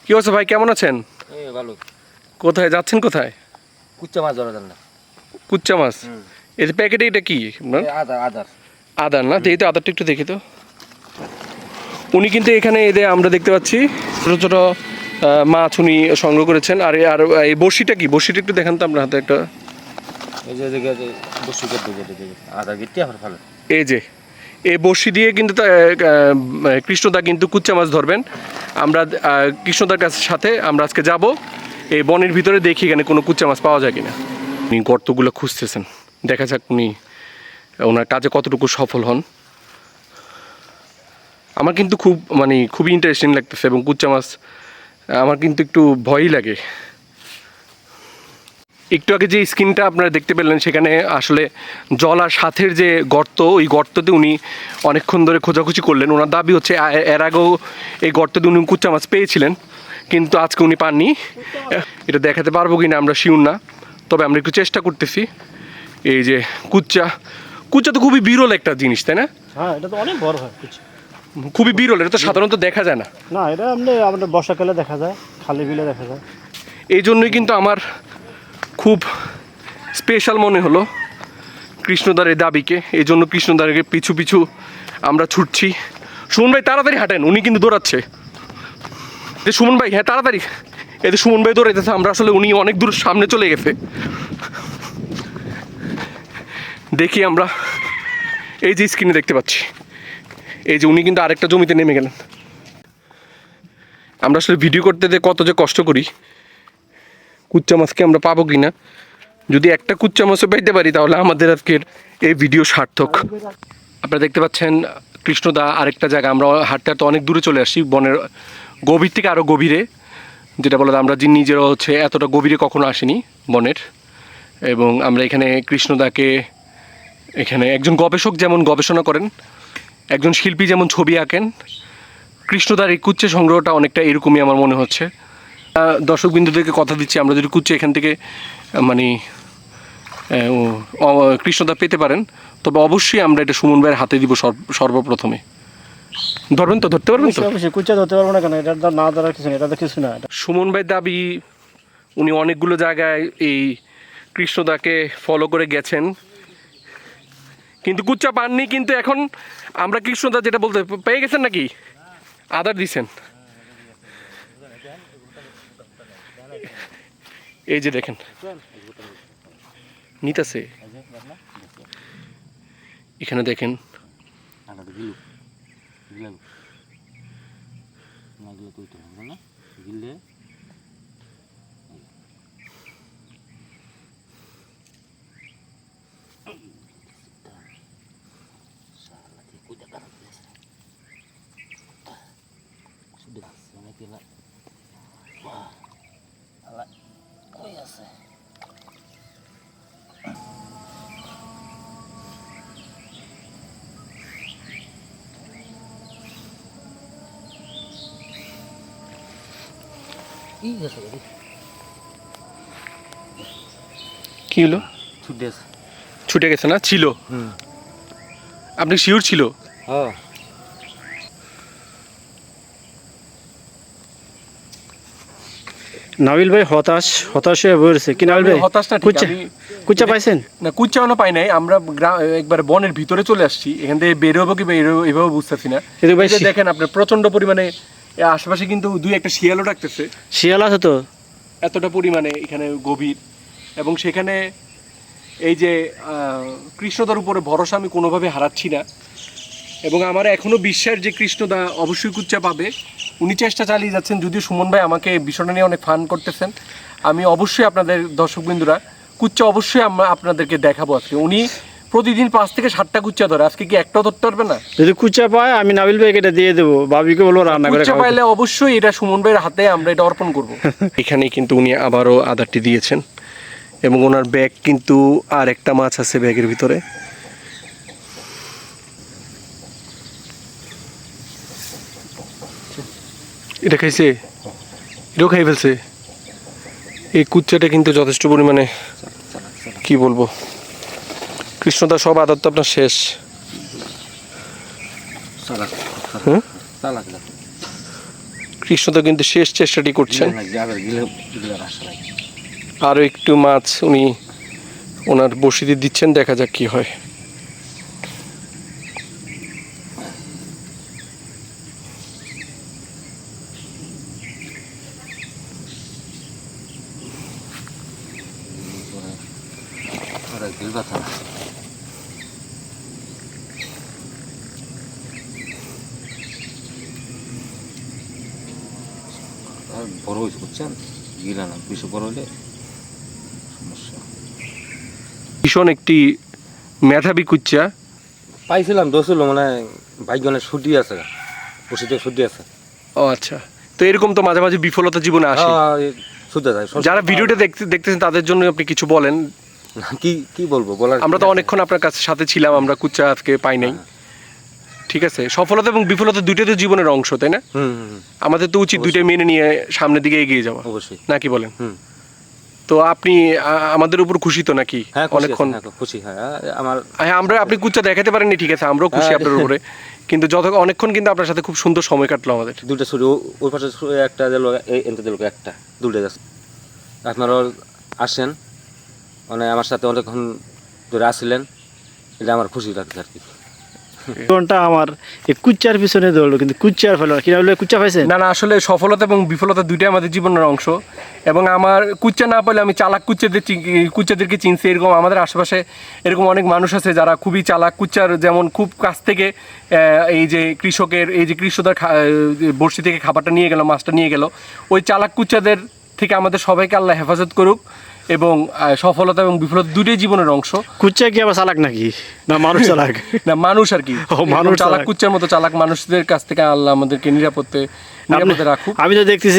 কি অবস্থা ভাই, কেমন আছেন? এই ভালো। কোথায় যাচ্ছেন, কোথায়? কুচ্চা মাছ ধরা যান না। কুচ্চা মাছ? এই যে প্যাকেটে, এটা কি আপনার? আদার আদার আদার না? দেখি তো আদারটা একটু দেখি তো। উনি কিন্তু এখানে এদের আমরা দেখতে পাচ্ছি ছোটো ছোটো মাছ উনি সংগ্রহ করেছেন। আর আর এই বড়শিটা কি? বড়শিটা একটু দেখান তো আমরা হাতে একটা। এই যে বসু কেটে কেটে আদার গিট্টি আমার ভালো। এই যে এই বড়শি দিয়ে কিন্তু কৃষ্ণদা কিন্তু কুচ্চা মাছ ধরবেন। আমরা কৃষ্ণদার কাছে সাথে আমরা আজকে যাব এই বনের ভিতরে, দেখি এখানে কোনো কুচ্চা মাছ পাওয়া যায় কিনা। উনি গর্তগুলো খুঁজতেছেন, দেখা যাক উনি ওনার কাজে কতটুকু সফল হন। আমার কিন্তু খুবই ইন্টারেস্টিং লাগতেছে, এবং কুচ্চা মাছ আমার কিন্তু একটু ভয়ই লাগে। একটু আগে যে স্ক্রিনটা আপনারা দেখতে পেলেন, সেখানে আসলে জল আর সাথের যে গর্ত, ওই গর্ততে উনি অনেকক্ষণ ধরে খোঁজাখুঁজি করলেন। ওনার দাবি হচ্ছে এর আগেও এই গর্ততে উনি কুচ্চা মাছ পেয়েছিলেন, কিন্তু আজকে উনি পাননি। এটা দেখাতে পারবো কিনা আমরা শিওর না, তবে আমরা একটু চেষ্টা করতেছি। এই যে কুচ্চা তো খুবই বিরল একটা জিনিস, তাই না? হ্যাঁ, এটা তো অনেক বড় হয় কুচ্চা। খুবই বিরল, এটা তো সাধারণত দেখা যায় না। না, এটা আমাদের বর্ষাকালে দেখা যায়, খালি বিলে দেখা যায়। এই জন্যই কিন্তু আমার খুব স্পেশাল মনে হলো কৃষ্ণদার এই দাবিকে। এই জন্য কৃষ্ণদারকে পিছু পিছু আমরা ছুটছি। সুমন ভাই তাড়াতাড়ি হাঁটেন, উনি কিন্তু দৌড়াচ্ছে। সুমন ভাই, হ্যাঁ তাড়াতাড়ি। এতে সুমন ভাই দৌড়াইতেছে, আমরা আসলে উনি অনেক দূর সামনে চলে গেছে। দেখি আমরা এই যে স্ক্রিনে দেখতে পাচ্ছি, এই যে উনি কিন্তু আরেকটা জমিতে নেমে গেলেন। আমরা আসলে ভিডিও করতে কত যে কষ্ট করি। কুচ্চা মাছকে আমরা পাবো কি না, যদি একটা কুচ্চা মাছও পাইতে পারি তাহলে আমাদের আজকের এই ভিডিও সার্থক। আপনারা দেখতে পাচ্ছেন কৃষ্ণদা আরেকটা জায়গা, আমরা হাঁটতে হাঁটতে অনেক দূরে চলে আসি, বনের গভীর থেকে আরও গভীরে, যেটা বলে আমরা যে নিজেরা হচ্ছে এতটা গভীরে কখনো আসিনি বনের। এবং আমরা এখানে কৃষ্ণদাকে, এখানে একজন গবেষক যেমন গবেষণা করেন, একজন শিল্পী যেমন ছবি আঁকেন, কৃষ্ণদার এই কুচ্চে সংগ্রহটা অনেকটা এরকমই আমার মনে হচ্ছে। দর্শকবিন্দুদেরকে কথা দিচ্ছি, আমরা যদি কুচ্চে এখান থেকে মানে কৃষ্ণদা পেতে পারেন, তবে অবশ্যই আমরা এটা সুমন ভাইয়ের হাতে দিব সর্বপ্রথমে। ধরবেন তো? ধরতে পারবেন তো? অবশ্যই কুচ্চা ধরতে পারবো না কেন? এটা না ধরার কিছু নেই, এটা তো কিছু না। সুমন ভাইয়ের দাবি উনি অনেকগুলো জায়গায় এই কৃষ্ণদাকে ফলো করে গেছেন, কিন্তু কুচ্চা পাননি। কিন্তু এখন আমরা কৃষ্ণদা যেটা বলতে পেয়ে গেছেন নাকি, আদার দিছেন। এই যে দেখেন নিতাছে, এখানে দেখেন। কি হলো? ছুটে গেছে না? ছিল? আপনি শিওর ছিল? হ্যাঁ। নাবিল ভাই হতাশ হয়ে বসেছে কি? নাবিল ভাই হতাশটা ঠিক, কুচ্চা পাইছেন না? কুচ্চাও পাই নাই, আমরা একবার বনের ভিতরে চলে আসছি, এখান থেকে বেরোবো কি এভাবে বুঝতেছি না। দেখেন আপনার প্রচন্ড পরিমাণে আশেপাশে কিন্তু দুই একটা শিয়ালও ডাকতেছে। শিয়াল আছে তো এতটা পরিমাণে এখানে গভীর, এবং সেখানে এই যে কৃষ্ণদার উপরে ভরসা আমি কোনোভাবে হারাচ্ছি না, এবং আমার এখনও বিশ্বাস যে কৃষ্ণদা অবশ্যই কুচ্চা পাবে। উনি চেষ্টা চালিয়ে যাচ্ছেন, যদিও সুমন ভাই আমাকে বিষয়টা নিয়ে অনেক ফান করতেছেন। আমি অবশ্যই আপনাদের দর্শকবৃন্দুরা কুচ্চা অবশ্যই আমরা আপনাদেরকে দেখাবো আজকে। উনি প্রতিদিন 5 থেকে 7টা কুচ্চা ধরে, আজকে কি একটাও ধরতে পারবে না? যদি কুচ্চা পায় আমি নাবিল ভাইকে এটা দিয়ে দেবো, ভাবিকে বলবো রান্না করে। কুচ্চা পাইলে অবশ্যই এটা সুমন ভাইয়ের হাতে আমরা এটা অর্পণ করব। এখানে কিন্তু উনি আবারও আদারটি দিয়েছেন, এবং ওনার ব্যাগ কিন্তু আর একটা মাছ আছে ব্যাগের ভিতরে। এটা খাইছে, এটাও খাই ফেলছে। এই কুচ্চাটা কিন্তু যথেষ্ট পরিমাণে, কি বলবো, কৃষ্ণদা সব আদর তো আপনার শেষ। কৃষ্ণ তো কিন্তু শেষ চেষ্টাটি করছেন। আবার গিলে রাস্তা নাই। আরও একটু মাছ উনি ওনার বড়শিতে দিচ্ছেন, দেখা যাক কি হয়। ওরা গিল ব্যথা না। আর বড় হয়েছে বুঝছেন, গিলা না, বেশি বড় হলে সমস্যা। ভীষণ একটি মেধাবী কুচ্চা। পাইছিলাম দোষল মানে ভাগ্যনের ছুটি আছে, বসিতে ছুটি আছে। ও আচ্ছা, তো এরকম তো মাঝে মাঝে বিফলতা জীবনে আসে। ছুটে যায়। যারা ভিডিওটা দেখতেছেন তাদের জন্য আপনি কিছু বলেন। কি কি বলবো বলার, আমরা তো অনেকক্ষণ আপনার কাছে সাথে ছিলাম, আমরা কুচ্চা আজকে পাই নাই। ঠিক আছে, সফলতা এবং বিফলতা দুইটাই তো জীবনের অংশ, তাই না? আমাদের তো উচিত দুইটাই মেনে নিয়ে সামনের দিকে এগিয়ে যাওয়া। অবশ্যই, নাকি বলেন? তো আপনি আমাদের উপর খুশি তো নাকি? হ্যাঁ অনেকক্ষণ খুশি। হ্যাঁ আমার, হ্যাঁ, আমরা আপনি কুচ্চা দেখাতে পারেননি, ঠিক আছে, আমরাও খুশি আপনার উপরে, কিন্তু অনেকক্ষণ কিন্তু আপনার সাথে খুব সুন্দর সময় কাটলো আমাদের। দুটো ছুরি ওই পাশে একটা দিল, এনতে দিল একটা, দুটো গেছে। আপনারাও আসেন, মানে আমার সাথে অনেকক্ষণ ধরে আসছিলেন, এটা আমার খুশি লাগছে আর কি। জীবনটা আমার এই কুচ্চার পিছনে দৌড়লো, কিন্তু কুচ্চার ফেলো কিনা বলে কুচ্চা পাইছে না না, আসলে সফলতা এবং বিফলতা দুইটাই আমাদের জীবনের অংশ। এবং আমার কুচ্চা না পেলে আমি চালাক কুচ্চাদেরকে চিনছি। এরকম আমাদের আশেপাশে এরকম অনেক মানুষ আছে যারা খুবই চালাক। কুচ্চার যেমন খুব কাছ থেকে এই যে কৃষকদার বড়শি থেকে খাবারটা নিয়ে গেল, মাছটা নিয়ে গেল, ওই চালাক কুচ্চাদের থেকে আমাদের সবাইকে আল্লাহ হেফাজত করুক। এবং সফলতা এবং বিফলতা দুটোই জীবনের অংশ। কুচ্চা কি আবার চালাক নাকি, না মানুষ চালাক? না, মানুষ আর কি। মানুষ চালাক কুচ্চার মতো চালাক মানুষদের কাছ থেকে আল্লাহ আমাদেরকে নিরাপদে রাখুক। আমি তো দেখতেছি